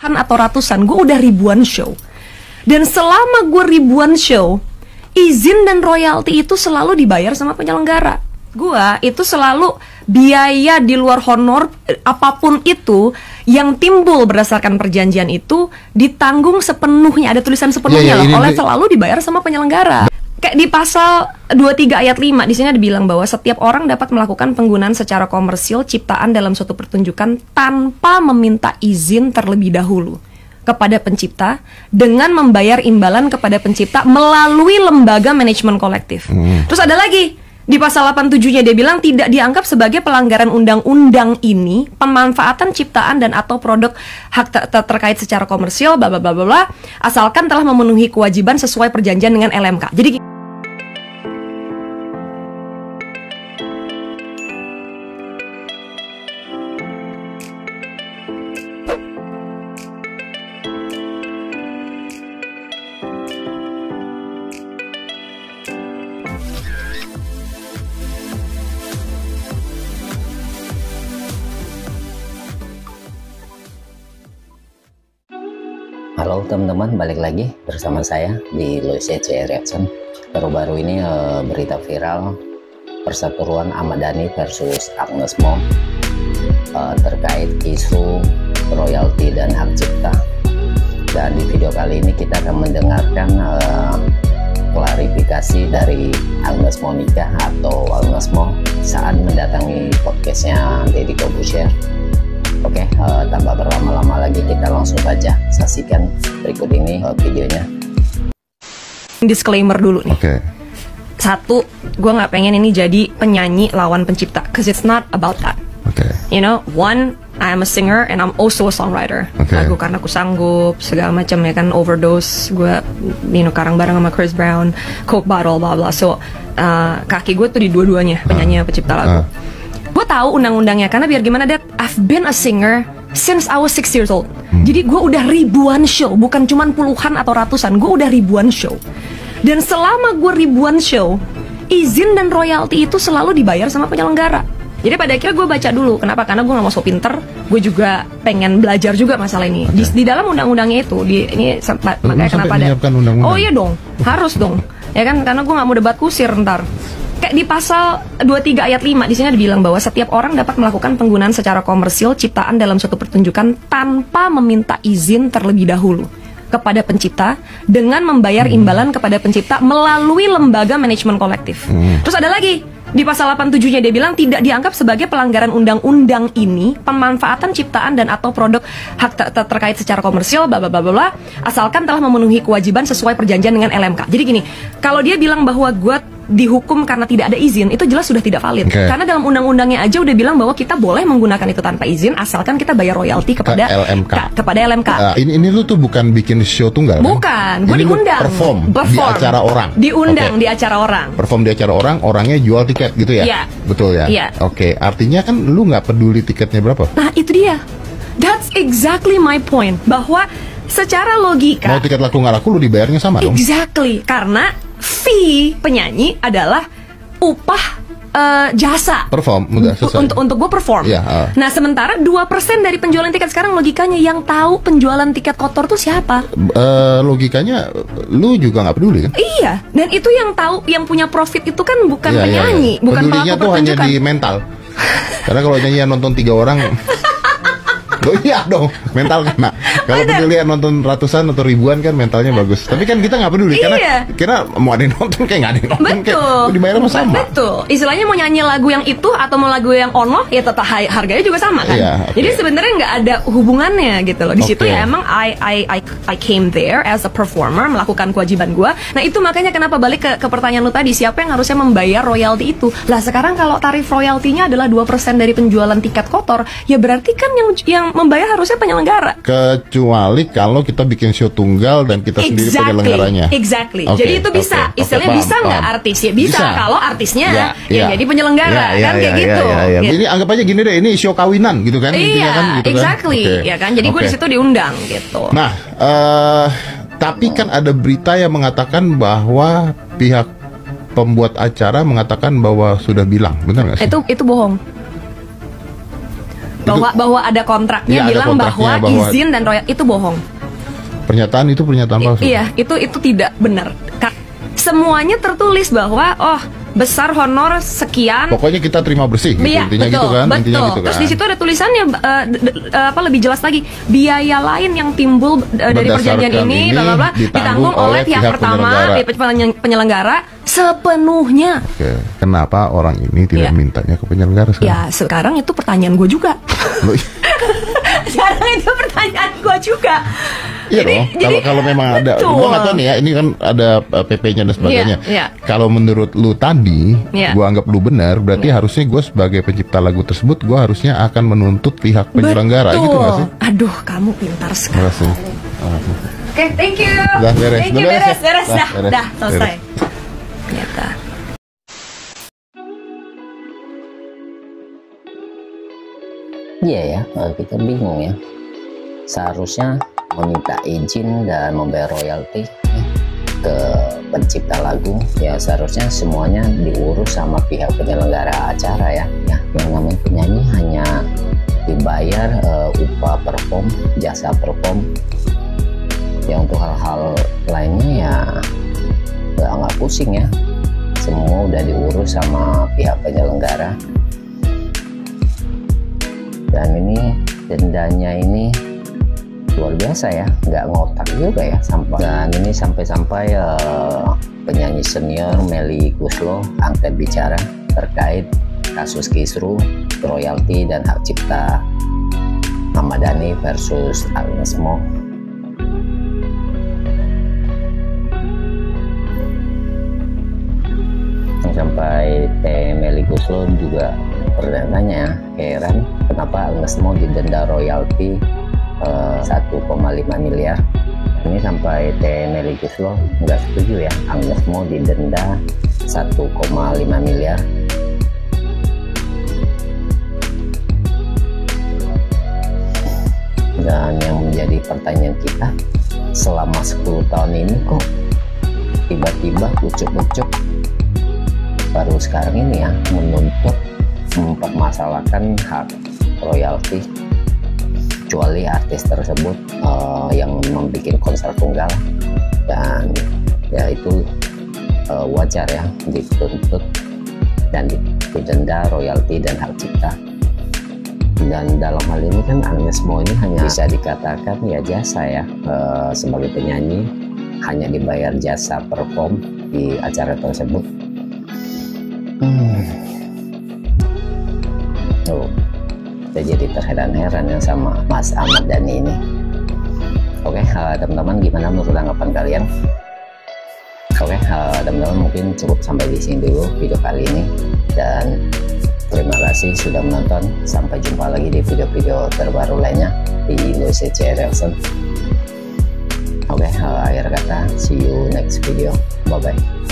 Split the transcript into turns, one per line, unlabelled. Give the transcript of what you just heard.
atau ratusan, gue udah ribuan show. Dan selama gue ribuan show, izin dan royalti itu selalu dibayar sama penyelenggara. Gue itu selalu biaya di luar honor apapun itu yang timbul berdasarkan perjanjian itu ditanggung sepenuhnya, ada tulisan sepenuhnya oleh selalu dibayar sama penyelenggara. Kayak di pasal 23 ayat 5 di sini dibilang bahwa setiap orang dapat melakukan penggunaan secara komersil ciptaan dalam suatu pertunjukan tanpa meminta izin terlebih dahulu kepada pencipta dengan membayar imbalan kepada pencipta melalui lembaga manajemen kolektif. Terus ada lagi di pasal 87-nya dia bilang tidak dianggap sebagai pelanggaran undang-undang ini pemanfaatan ciptaan dan atau produk hak terkait secara komersil bla bla bla bla asalkan telah memenuhi kewajiban sesuai perjanjian dengan LMK. Jadi
Halo teman-teman, balik lagi bersama saya di Loise C. Reaction. Baru-baru ini berita viral perseteruan Ahmad Dhani versus Agnes Mo terkait isu royalti dan hak cipta. Dan di video kali ini kita akan mendengarkan klarifikasi dari Agnes Monica atau Agnes Mo saat mendatangi podcastnya Deddy Corbuzier. Oke, tanpa berlama-lama lagi kita langsung saja saksikan berikut ini videonya.
Disclaimer dulu nih. Satu, gue nggak pengen ini jadi penyanyi lawan pencipta, cause it's not about that. You know, one, I am a singer and I'm also a songwriter. Lagu Karena Ku Sanggup, segala macam ya kan, Overdose, gue karang bareng sama Chris Brown, Coke Bottle, bla bla. So kaki gue tuh di dua-duanya penyanyi pencipta lagu. Gue tahu undang-undangnya karena biar gimana Dad, I've been a singer since I was 6 years old. Jadi gue udah ribuan show, bukan cuman puluhan atau ratusan, gue udah ribuan show. Dan selama gue ribuan show, izin dan royalti itu selalu dibayar sama penyelenggara. Jadi pada akhirnya gue baca dulu, kenapa? Karena gue gak mau so pinter, gue juga pengen belajar juga masalah ini. Di dalam undang-undangnya itu, ini makanya kenapa ada. Oh iya dong, harus dong, ya kan? Karena gue gak mau debat kusir ntar. Kayak di pasal 23 ayat 5 di sini dibilang bahwa setiap orang dapat melakukan penggunaan secara komersil ciptaan dalam suatu pertunjukan tanpa meminta izin terlebih dahulu kepada pencipta dengan membayar imbalan kepada pencipta melalui lembaga manajemen kolektif. Terus ada lagi di pasal 87-nya dia bilang tidak dianggap sebagai pelanggaran undang-undang ini pemanfaatan ciptaan dan atau produk hak terkait secara komersil bla bla bla bla asalkan telah memenuhi kewajiban sesuai perjanjian dengan LMK. Jadi gini, kalau dia bilang bahwa gue dihukum karena tidak ada izin, itu jelas sudah tidak valid. Karena dalam undang-undangnya aja udah bilang bahwa kita boleh menggunakan itu tanpa izin asalkan kita bayar royalti kepada LMK.
Ini lu tuh bukan bikin show tunggal,
bukan? Gue diundang
perform di acara orang.
Diundang di acara orang.
Perform di acara orang, orangnya jual tiket gitu ya?
Iya.
Betul ya?
Iya.
Oke, artinya kan lu nggak peduli tiketnya berapa?
Nah itu dia. That's exactly my point. Bahwa secara logika
mau tiket laku nggak laku lu dibayarnya sama dong?
Exactly. Karena fee penyanyi adalah upah jasa
perform
untuk gue perform. Nah sementara 2% dari penjualan tiket sekarang logikanya yang tahu penjualan tiket kotor tuh siapa?
Logikanya lu juga nggak peduli kan?
Iya, dan itu yang tahu, yang punya profit itu kan bukan penyanyi, bukan
pedulinya tuh hanya di mental. Karena kalau nyanyi nonton 3 orang oh iya dong, mental kena. Kalau peduli nonton ratusan atau ribuan kan mentalnya bagus. Tapi kan kita nggak peduli karena kira mau ada yang nonton kayak nggak ada yang nonton. Betul. Kayak dibayar sama.
Betul. Istilahnya mau nyanyi lagu yang itu atau mau lagu yang ono ya tetap harganya juga sama kan. Jadi sebenarnya nggak ada hubungannya gitu loh. Di situ ya emang I came there as a performer melakukan kewajiban gue. Nah itu makanya kenapa balik ke pertanyaan lu tadi, siapa yang harusnya membayar royalti itu? Lah sekarang kalau tarif royaltinya adalah 2% dari penjualan tiket kotor, ya berarti kan yang membayar harusnya penyelenggara.
Kecuali kalau kita bikin show tunggal dan kita sendiri penyelenggaranya.
Jadi itu bisa, istilahnya bisa nggak artis ya? Bisa. Kalau artisnya ya jadi penyelenggara kan kayak gitu.
Ini anggap aja gini deh, ini show kawinan gitu kan?
Iya,
kan, gitu
ya kan. Jadi gue di situ diundang gitu.
Nah, tapi kan ada berita yang mengatakan bahwa pihak pembuat acara mengatakan bahwa sudah bilang, benar nggak sih?
Itu bohong. bahwa ada kontraknya bilang bahwa izin dan royal itu bohong.
Pernyataan palsu.
Iya, itu tidak benar. Semuanya tertulis bahwa besar honor sekian.
Pokoknya kita terima bersih gitu,
iya,
intinya
betul,
gitu kan.
Betul.
Intinya gitu kan.
Terus di situ ada tulisannya lebih jelas lagi, biaya lain yang timbul dari perjanjian ini bla bla ditanggung oleh pihak pertama penyelenggara sepenuhnya.
Oke. Kenapa orang ini tidak mintanya ke penyelenggara sekarang?
Ya, sekarang itu pertanyaan gue juga. Sekarang itu pertanyaan gue juga.
Iya dong, kalau memang ada, gue nggak tahu nih ya, ini kan ada PP-nya dan sebagainya. Kalau menurut lu tadi, gue anggap lu benar, berarti harusnya gue sebagai pencipta lagu tersebut, gue harusnya akan menuntut pihak penyelenggara, gitu nggak sih?
Aduh, kamu pintar sekali. Oke, thank you.
Beres.
Thank you, beres. Dah, selesai. Ternyata.
Iya ya, kita bingung ya. Seharusnya meminta izin dan membayar royalti ke pencipta lagu, ya seharusnya semuanya diurus sama pihak penyelenggara acara ya. Yang namanya penyanyi hanya dibayar upah perform, jasa perform. Ya untuk hal-hal lainnya ya nggak pusing ya. Semua udah diurus sama pihak penyelenggara. Dan ini dendanya ini luar biasa ya, nggak ngotak juga ya dan ini sampai penyanyi senior Melly Goeslaw angkat bicara terkait kasus kisru royalti dan hak cipta Ahmad Dhani versus Agnes Mo. Sampai Melly Goeslaw juga pertanyaannya heran kenapa Agnes Mo didenda royalti 1,5 miliar. Ini sampai Melly Goeslaw nggak setuju ya, Agnes Mo didenda 1,5 miliar. Dan yang menjadi pertanyaan kita, selama 10 tahun ini kok tiba-tiba ucuk-ucuk baru sekarang ini ya menuntut mempermasalahkan hak royalti, kecuali artis tersebut yang membuat konser tunggal, dan ya itu wajar ya dituntut dan didenda royalti dan hak cipta. Dan dalam hal ini kan Agnes Mo ini hanya bisa dikatakan ya jasa ya, sebagai penyanyi hanya dibayar jasa perform di acara tersebut. Saya jadi terheran-heran ya sama Mas Ahmad Dhani ini. Oke, teman-teman, gimana menurut tanggapan kalian? Oke, teman-teman, mungkin cukup sampai di sini dulu video kali ini, dan terima kasih sudah menonton. Sampai jumpa lagi di video-video terbaru lainnya di Loise C. Reaction. Oke, akhir kata, see you next video. Bye bye.